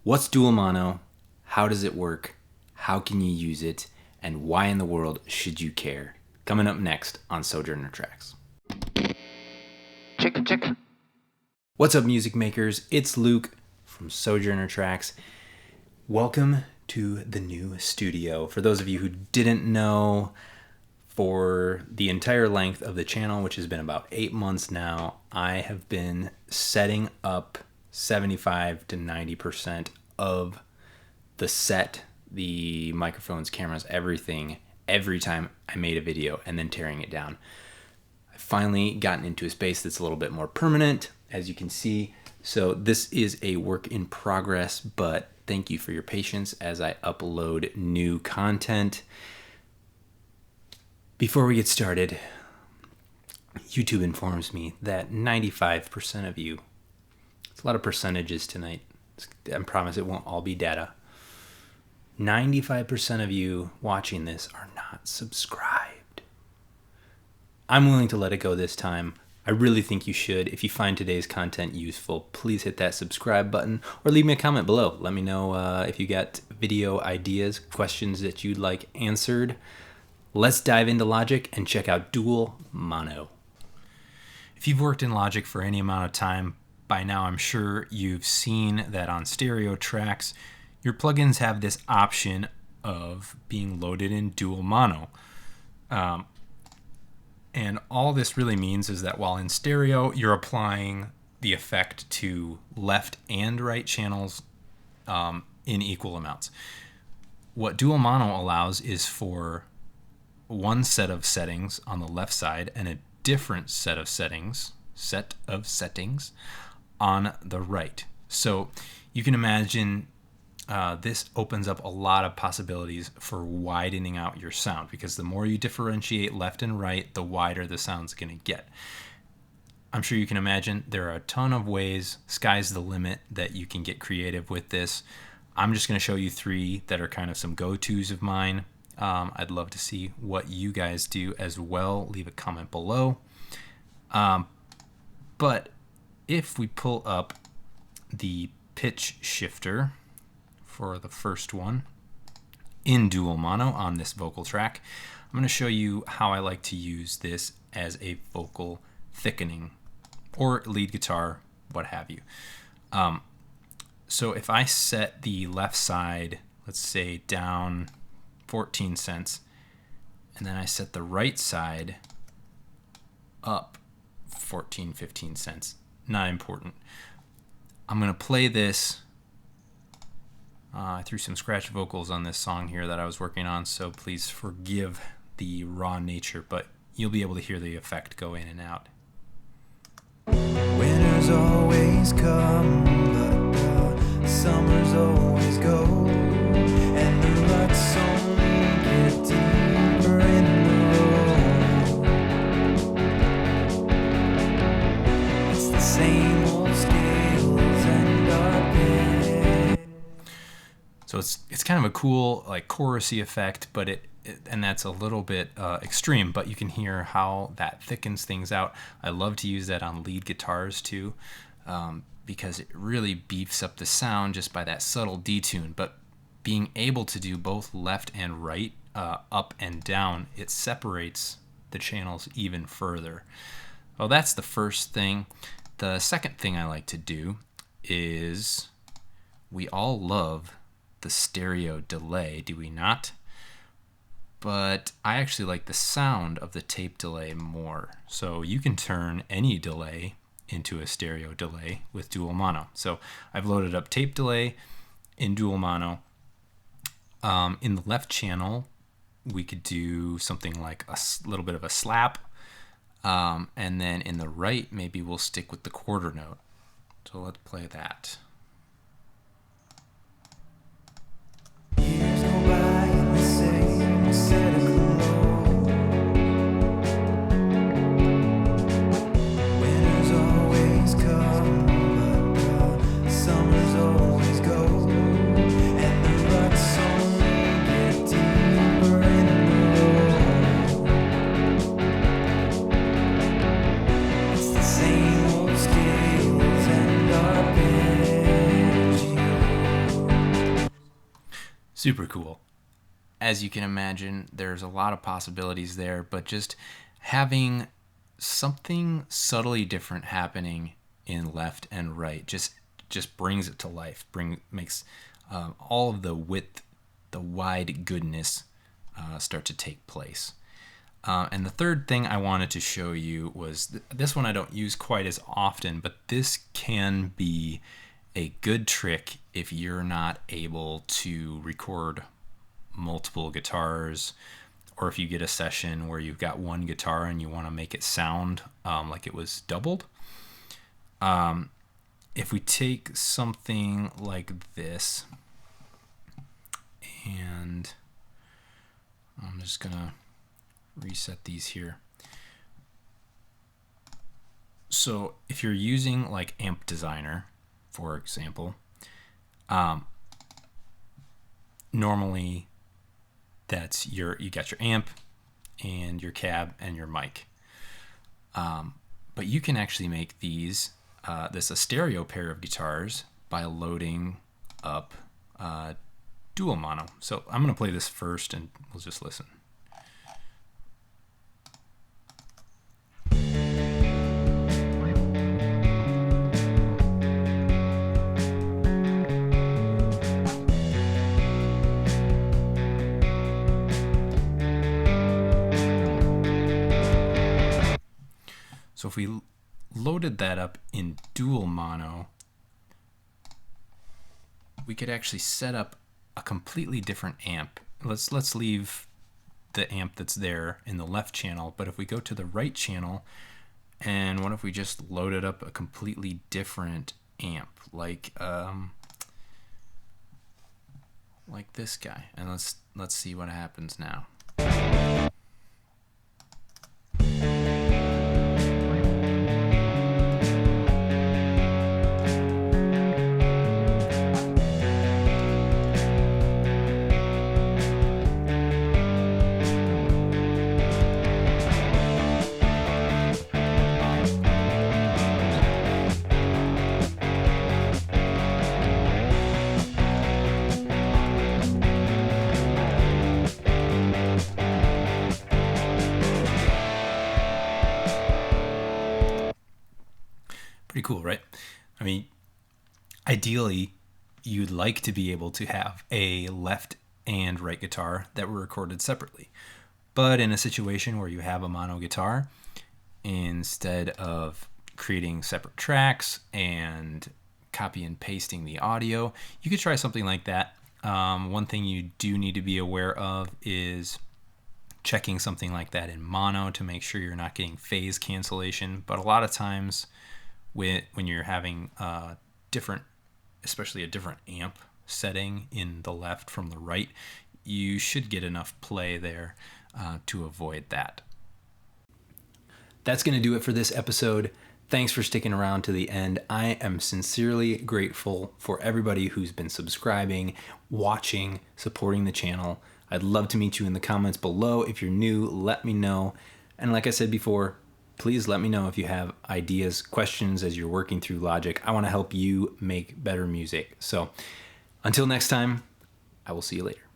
What's dual mono? How does it work? How can you use it? And why in the world should you care? Coming up next on Sojourner Tracks. Chicken. What's up, music makers? It's Luke from Sojourner Tracks. Welcome to the new studio. For those of you who didn't know, for the entire length of the channel, which has been about 8 months now, I have been setting up 75 to 90% of the set, the microphones, cameras, everything, every time I made a video, and then tearing it down. I've finally gotten into a space that's a little bit more permanent, as you can see. So this is a work in progress, but thank you for your patience as I upload new content. Before we get started, YouTube informs me that 95% of you, it's a lot of percentages tonight, I promise it won't all be data, 95% of you watching this are not subscribed. I'm willing to let it go this time. I really think you should. If you find today's content useful, please hit that subscribe button or leave me a comment below. Let me know if you got video ideas, questions that you'd like answered. Let's dive into Logic and check out dual mono. If you've worked in Logic for any amount of time, by now I'm sure you've seen that on stereo tracks, your plugins have this option of being loaded in dual mono. And all this really means is that while in stereo, you're applying the effect to left and right channels in equal amounts. What dual mono allows is for one set of settings on the left side and a different set of settings on the right. So you can imagine this opens up a lot of possibilities for widening out your sound, because the more you differentiate left and right, the wider the sound's going to get. I'm sure you can imagine there are a ton of ways, sky's the limit, that you can get creative with this. I'm just going to show you 3 that are kind of some go-tos of mine. I'd love to see what you guys do as well. Leave a comment below. But if we pull up the pitch shifter for the first one in dual mono on this vocal track, I'm going to show you how I like to use this as a vocal thickening or lead guitar, what have you. So if I set the left side, let's say down 14 cents, and then I set the right side up 14, 15 cents. Not important. I'm going to play this. I threw some scratch vocals on this song here that I was working on, so please forgive the raw nature, but you'll be able to hear the effect go in and out. Winters always come, but summers always go, and the ruts only get deeper in the road. It's the same old scales and arcade. So it's kind of a cool like chorusy effect, but and that's a little bit extreme, but you can hear how that thickens things out. I love to use that on lead guitars too, because it really beefs up the sound just by that subtle detune. But being able to do both left and right, up and down, it separates the channels even further. Well, that's the first thing. The second thing I like to do is, we all love the stereo delay, do we not? But I actually like the sound of the tape delay more. So you can turn any delay into a stereo delay with dual mono. So I've loaded up tape delay in dual mono. In the left channel, we could do something like a little bit of a slap. And then in the right, maybe we'll stick with the quarter note. So let's play that. Years go by in the same set of clothes. Winters always come, but the summers always go, and the ruts only get deeper in the road. It's the same old scales and our bed. Super cool. As you can imagine, there's a lot of possibilities there, but just having something subtly different happening in left and right just brings it to life. Makes all of the width, the wide goodness start to take place. And the third thing I wanted to show you was this one I don't use quite as often, but this can be a good trick if you're not able to record multiple guitars, or if you get a session where you've got one guitar and you want to make it sound like it was doubled. If we take something like this, and I'm just gonna reset these here. So if you're using like Amp Designer, for example, normally that's you got your amp and your cab and your mic. But you can actually make these this a stereo pair of guitars by loading up dual mono. So I'm going to play this first and we'll just listen. So if we loaded that up in dual mono, we could actually set up a completely different amp. Let's leave the amp that's there in the left channel, but if we go to the right channel, and what if we just loaded up a completely different amp, like this guy, and let's see what happens now. Pretty cool, right? I mean, ideally, you'd like to be able to have a left and right guitar that were recorded separately. But in a situation where you have a mono guitar, instead of creating separate tracks and copy and pasting the audio, you could try something like that. One thing you do need to be aware of is checking something like that in mono to make sure you're not getting phase cancellation. But a lot of times when you're having different, especially a different amp setting in the left from the right, you should get enough play there to avoid that. That's going to do it for this episode. Thanks for sticking around to the end. I am sincerely grateful for everybody who's been subscribing, watching, supporting the channel. I'd love to meet you in the comments below. If you're new, let me know. And like I said before, please let me know if you have ideas, questions as you're working through Logic. I want to help you make better music. So until next time, I will see you later.